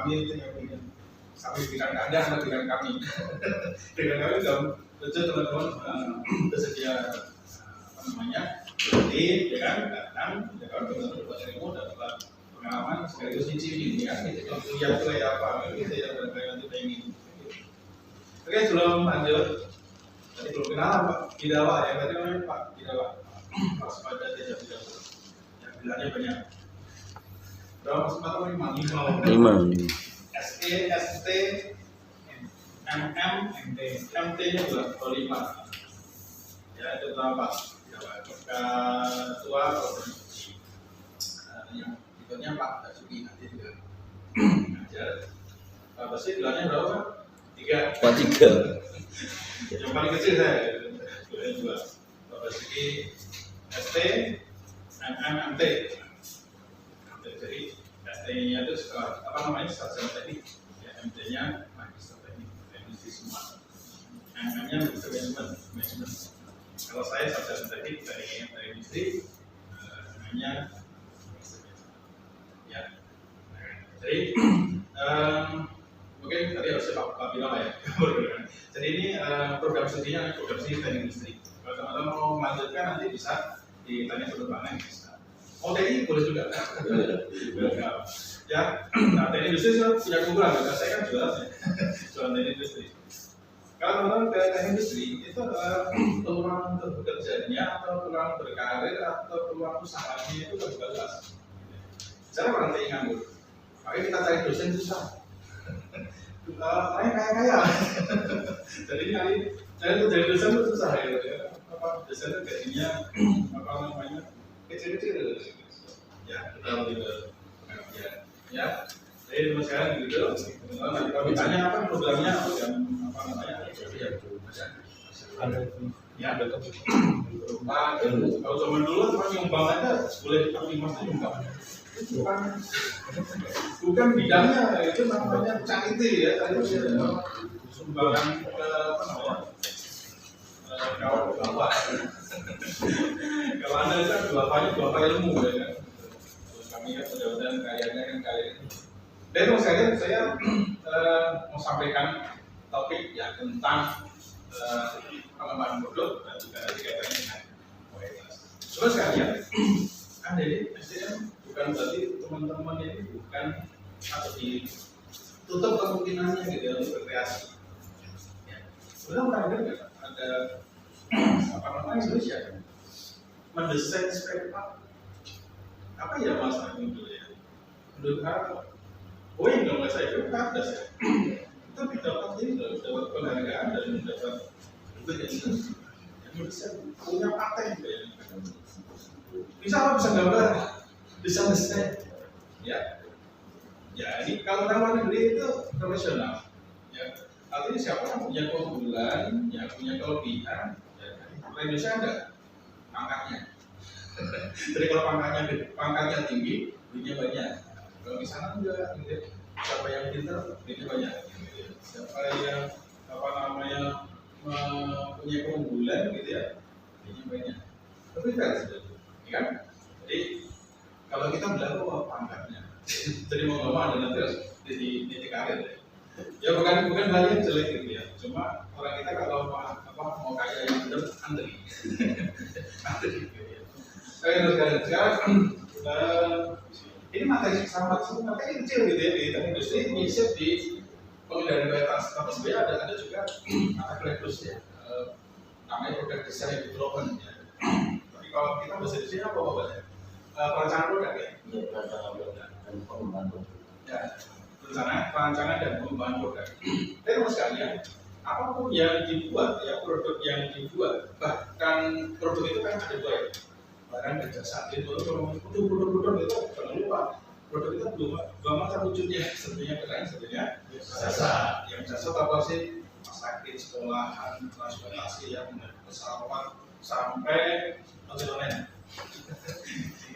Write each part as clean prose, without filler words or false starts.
kami itu yang bikin kami berikan ke Anda, Anda berikan kami. Dengan kami tentu teman-teman bersedia jadi ya kan datang ya kan benar-benar buat ilmu dan dapat pengalaman sekaligus nyicipin ya kan gitu. Kuliah kayak apa gitu ya nanti pengen. Oke, sebelum lanjut tadi belum kenal Pak Bidawa ya, tadi namanya Pak Bidawa. Pas pada dia tidak yang bilangnya banyak. Berapa kesempatan lima. SE, ST, MM, MT, MT-nya juga 25. Ya itu berapa? Ketua organisasi. Yang berikutnya Pak Basuki nanti juga ngajar. Pak Basuki bilangnya berapa? 3. Yang paling kecil saya, bilangnya 2. Pak Basuki ST, MM, MT. Jadi ST-nya itu apa namanya sarjana teknik, ya MT-nya magister teknik, teknik semua. MM-nya magister manajemen. Kalau saya sarjana teknik dari industri, namanya ya. Jadi mungkin tadi harus Pak bilang ya. Jadi ini program studinya program studi teknik industri. Kalau teman-teman mau melanjutkan nanti bisa ditanya penerbangan bisa. Oh TNI boleh juga. Ya, nah teknik industri saya punya keunggulan. Saya kan jualan teknik industri. Kalau orang ke teknik industri itu peluang untuk bekerjanya atau peluang berkarir atau peluang usahanya itu terbuka luas. Cara orang TNI nganggur, makanya kita cari dosen susah. Kaya. Jadi cari jadi dosen itu susah ya. Apa dosen itu gajinya apa namanya kecil-kecil. Ya kita lebih pengertian. Ya. Jadi terus sekarang gitu. Nanti kalau ditanya apa programnya apa namanya? Ya, kalau zaman dulu cuma nyumbang aja boleh tapi masih nyumbang. Bukan bidangnya itu namanya charity ya, sumbangan apa namanya? Kalau bapak, kalau anda kan dua ilmu ya kan. Kami kan mudah-mudahan kayaknya kan kalian. Dan terus saya mau sampaikan topik ya tentang pengembangan produk dan juga nanti kaitannya dengan kualitas. Terus sekalian, kan jadi SDM bukan berarti teman-teman ini bukan atau ditutup kemungkinannya gitu ya untuk berkreasi. Ya. Sebenarnya ada apa namanya Indonesia mendesain spare part. Apa ya masalah itu ya? Menurut apa? Oh yang nggak saya itu ada ya. Tapi dapat ini dapat penghargaan dan dapat yang bisa punya paten ya. Bisa apa bisa gambar, bisa desain, ya. Ya ini kalau luar negeri itu profesional, ya. Artinya siapa yang punya keunggulan, yang punya kelebihan, ya. Indonesia ada pangkatnya. Jadi kalau pangkatnya tinggi, duitnya banyak. Kalau di sana enggak, gitu. Siapa yang pintar, duitnya banyak. Gitu. Siapa yang apa namanya punya keunggulan, gitu ya, duitnya banyak. Tapi kan sebetulnya, kan? Jadi kalau kita bilang pangkatnya, jadi mau nggak mau ada nanti harus di karir. Ya bukan hal yang jelek gitu ya. Cuma orang kita kalau mau kaya yang benar antri, antri gitu ya. Sekarang ini materi sama materi kecil gitu ya di teknik industri misal di pengendalian kualitas. Tapi sebenarnya ada juga mata kuliah khusus ya, namanya produk design development ya. Tapi kalau kita bahasa Indonesia apa bahasanya? Perencanaan produk ya. Iya, perencanaan produk dan pengembangan produk. Ya, perancangan dan pengembangan produk. Terus sekalian, apapun yang dibuat ya produk yang dibuat bahkan produk itu kan ada dua ya. Barang dan jasa itu produk itu jangan lupa produk itu dua macam wujudnya sebenarnya keren sebenarnya jasa yang jasa apa sih sakit sekolahan transportasi yang pesawat sampai online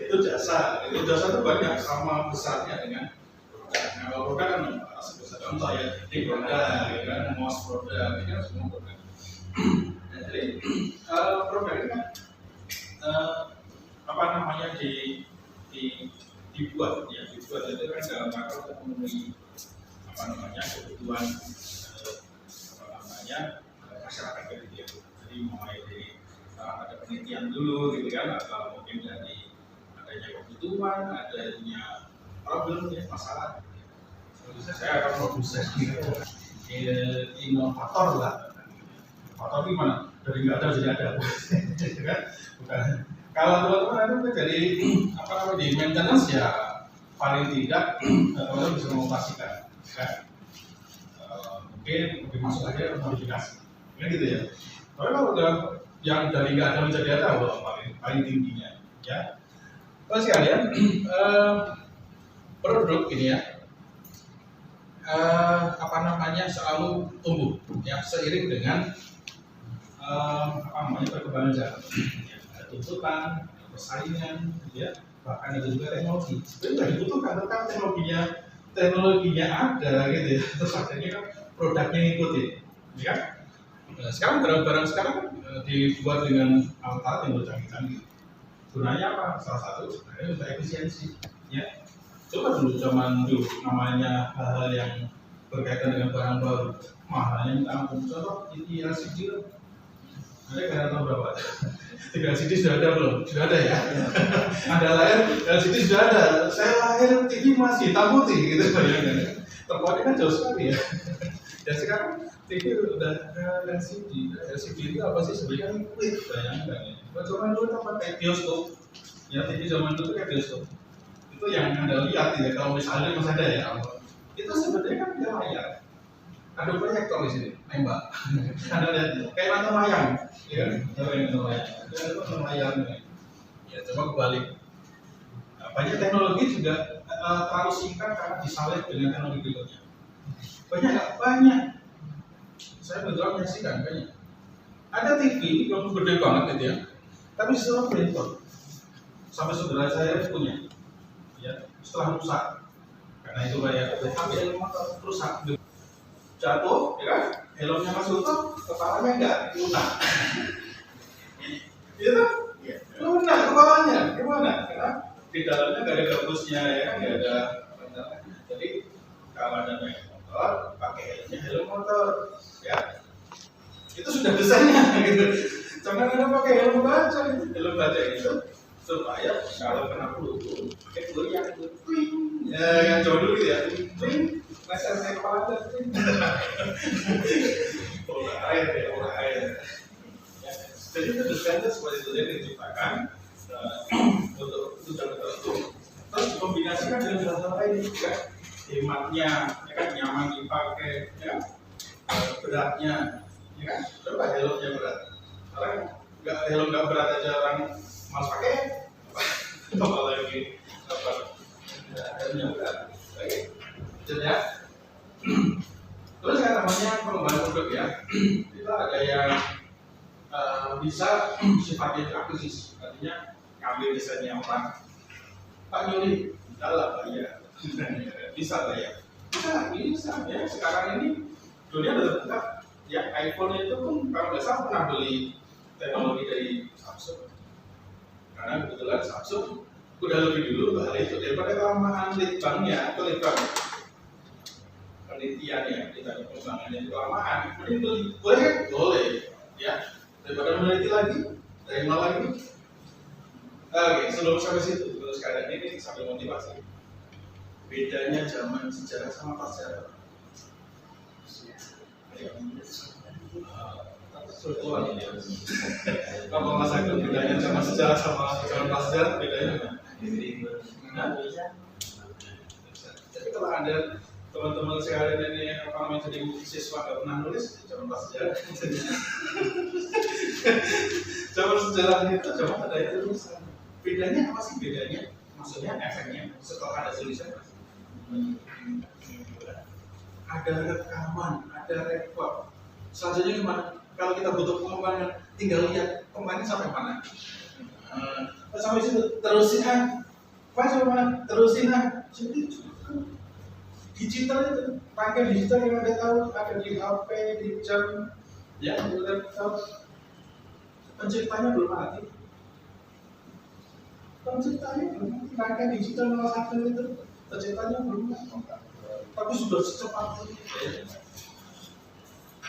itu jasa itu banyak sama besarnya dengan produk. Nah kalau produk kan sebesar contoh ya di produk ya kan mouse produk ini kan semua produk. Nah, jadi produk ini kan apa namanya dibuat itu kan dalam rangka untuk memenuhi kebutuhan masyarakat gitu ya. Jadi mulai dari ada penelitian dulu gitu kan, atau mungkin dari adanya kebutuhan, adanya problem ya, masalah. Saya akan produsen inovator lah. Inovator gimana? Dari nggak ada jadi ada, kan? Bukan. Kalau teman-teman itu dari di maintenance ya paling tidak teman-teman bisa mengoperasikan, kan? Mungkin masuk aja modifikasi, kan gitu ya. Tapi kalau udah yang dari nggak ada menjadi ada, paling tingginya, ya. Terus sekalian produk ini ya. Selalu tumbuh ya seiring dengan perkembangan zaman. Ya, ada tuntutan, ada persaingan, ya, bahkan ada juga teknologi. Sebenarnya nggak dibutuhkan, kan teknologinya ada gitu ya. Terus akhirnya kan produknya ngikutin, ya kan? Nah, sekarang barang-barang sekarang dibuat dengan alat yang bercanggih-canggih. Gunanya apa? Salah satu sebenarnya untuk efisiensi, ya. Coba dulu zaman dulu namanya hal-hal yang berkaitan dengan barang baru, mahalnya minta ampun. Contoh ini LCD, ada kalian tahu berapa? 3 LCD sudah ada belum? Sudah ada ya. Ada lahir LCD sudah ada. Saya lahir TV masih hitam putih gitu. Terpakai kan jauh sekali ya. Dan sekarang TV udah LCD. LCD itu apa sih sebenarnya? Bayangkan ya. Zaman dulu kan pakai bioskop. Ya TV zaman dulu kayak bioskop. Itu yang Anda lihat ya, kalau misalnya masih ada ya, itu sebenarnya kan dia layar, ada proyektor di sini, nembak. Anda lihat kayak nonton wayang, ya kan? Nonton wayang, nonton wayang. Ya coba kebalik. Nah, banyak teknologi juga terlalu singkat karena disalib dengan teknologi berikutnya. Banyak nggak? Banyak. Saya betul menyaksikan banyak. Ada TV yang gede banget gitu ya, tapi setelah printer, sampai saudara saya punya. Ya, setelah rusak, karena itu kayak ambil motor rusak, jatuh, ya kan? Helmnya masuk tuh, kepalanya enggak lunak, gitu? Lunak kepalanya, gimana? Karena di dalamnya nggak ada gabusnya, ya kan? Nggak ada. Jadi kalau ada naik motor, pakai helm motor, ya. Itu sudah desainnya, gitu. Jangan ada pakai helm baja, helm baja itu supaya kalau kena peluru, pakai peluru yang twing, ya yang jauh dulu ya, twing, masa saya kepala twing, air ya, air. Ya. Jadi itu desainnya seperti itu, jadi diciptakan untuk tertentu. Terus dikombinasikan dengan hal lain, ya, hematnya, ya kan, nyaman dipakai, ya, beratnya, ya kan, coba helmnya berat, orang helm nggak berat aja orang malas pakai. Apalagi apa? Helmnya berat. Oke, ya. Terus yang namanya pengembangan produk ya, kita ada yang bisa sifatnya akuisisi, artinya ngambil desainnya orang, Pak Yuli, dalam bayar, bisa bayar, bisa ya. Sekarang ini dunia udah terbuka, ya iPhone itu pun kalau nggak salah pernah beli teknologi dari Samsung. Karena kebetulan Samsung udah lebih dulu hal itu daripada kelamaan litbangnya atau litbang penelitiannya, kita pengembangannya itu kelamaan. Jadi boleh, ya, daripada meneliti lagi dari nol lagi. Oke, sebelum sampai situ, terus keadaan ini sambil motivasi. Bedanya zaman sejarah sama prasejarah. Struktural ini ya. Kalau Mas Agung bedanya zaman sejarah sama zaman prasejarah bedanya mana? Jadi kalau ada teman-teman sekalian ini apa namanya jadi siswa nggak pernah nulis zaman prasejarah. Zaman sejarah itu zaman ada tulisan. Bedanya apa sih bedanya? Maksudnya efeknya setelah ada tulisan. Ada rekaman, ada rekod. Selanjutnya gimana? Kalau kita butuh pengembangan, tinggal lihat kembangnya sampai mana. Sampai situ terusin sampai mana? Terusin Jadi digital itu, pakai digital yang ada tahu, ada di HP, di jam, ya, di laptop. Penciptanya belum mati. Pakai digital nomor 1 itu, penciptanya belum mati. tapi sudah secepat itu.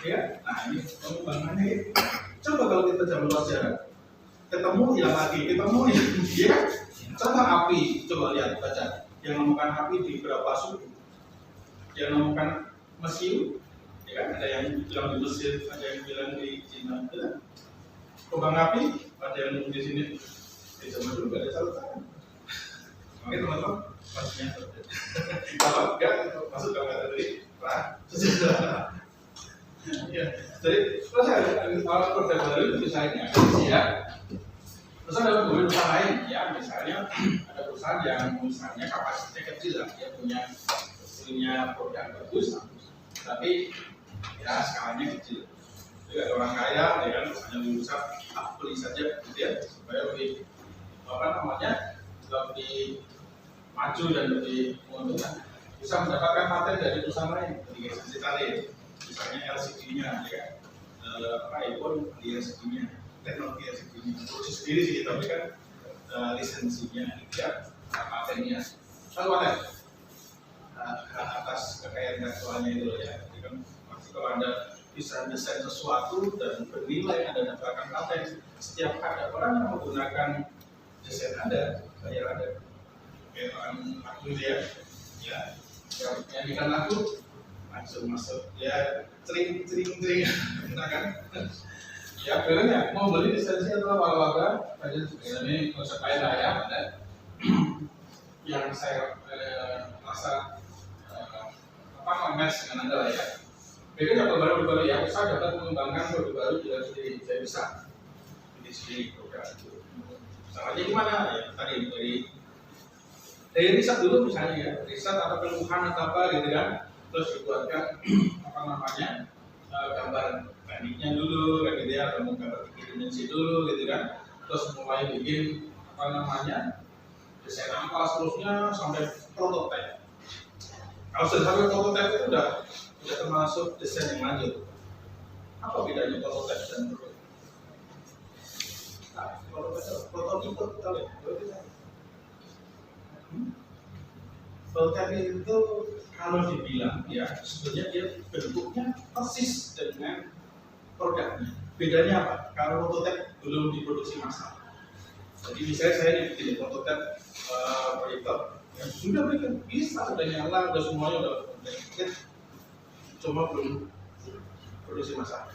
Ya, nah ini pengembangannya. Coba kalau kita zaman pelajaran, ketemu ya lagi, ketemu ya kan? Contoh api, coba lihat baca. Yang menemukan api di berapa suku? Yang menemukan Mesir, ya kan? Ada yang bilang di Mesir, ada yang bilang di Cina. Ya. Kembang api, ada yang di sini. Di zaman dulu nggak ada catatan. Makanya teman-teman pastinya kalau enggak masuk kalau kata tadi sejarah. Ya, jadi terus kalau produk baru misalnya ya. Terus ada beberapa perusahaan lain, ya misalnya ada perusahaan yang misalnya kapasitasnya kecil lah, dia punya produk bagus, tapi ya skalanya kecil. Jadi ada orang kaya, ya kan misalnya berusaha beli saja, gitu ya, supaya lebih lebih maju dan lebih menguntungkan. Bisa mendapatkan paten dari perusahaan lain, dari lisensi tadi, misalnya LCD-nya, ya, iPhone di LCD-nya. Teknologi yang segini, produksi sendiri sih, tapi kan lisensinya, ya, patennya, satu paten atas kekayaan intelektualnya itu ya. Jadi kan pasti kalau Anda bisa desain sesuatu dan bernilai Anda dapatkan paten, setiap ada orang yang menggunakan desain Anda, bayar Anda. Kayak aku ya, yang nyanyikan lagu langsung masuk, ya, cering, nah kan. Ya, akhirnya mau beli lisensi atau apa saja ini konsep raya ada yang saya rasa match dengan Anda lah ya. Beda dapat baru ya, saya dapat mengembangkan produk baru dengan sendiri, saya bisa di sini program itu. Salahnya gimana ya? Tadi dari riset dulu misalnya ya, riset atau keluhan atau apa gitu kan, terus dibuatkan gambar tekniknya dulu, kayak gitu ya, atau gambar dimensi dulu, gitu kan. Terus mulai bikin desain apa seterusnya sampai prototipe. Kalau sudah sampai prototipe itu udah termasuk desain yang lanjut. Apa bedanya prototipe dan prototipe? Nah, prototipe tahu ya? Prototipe itu kalau dibilang ya sebenarnya dia bentuknya persis dengan produknya. Bedanya apa? Kalau prototipe belum diproduksi massal. Jadi misalnya saya bikin prototipe proyektor yang sudah bikin bisa, sudah nyala, sudah semuanya udah bikin, cuma belum produksi massal.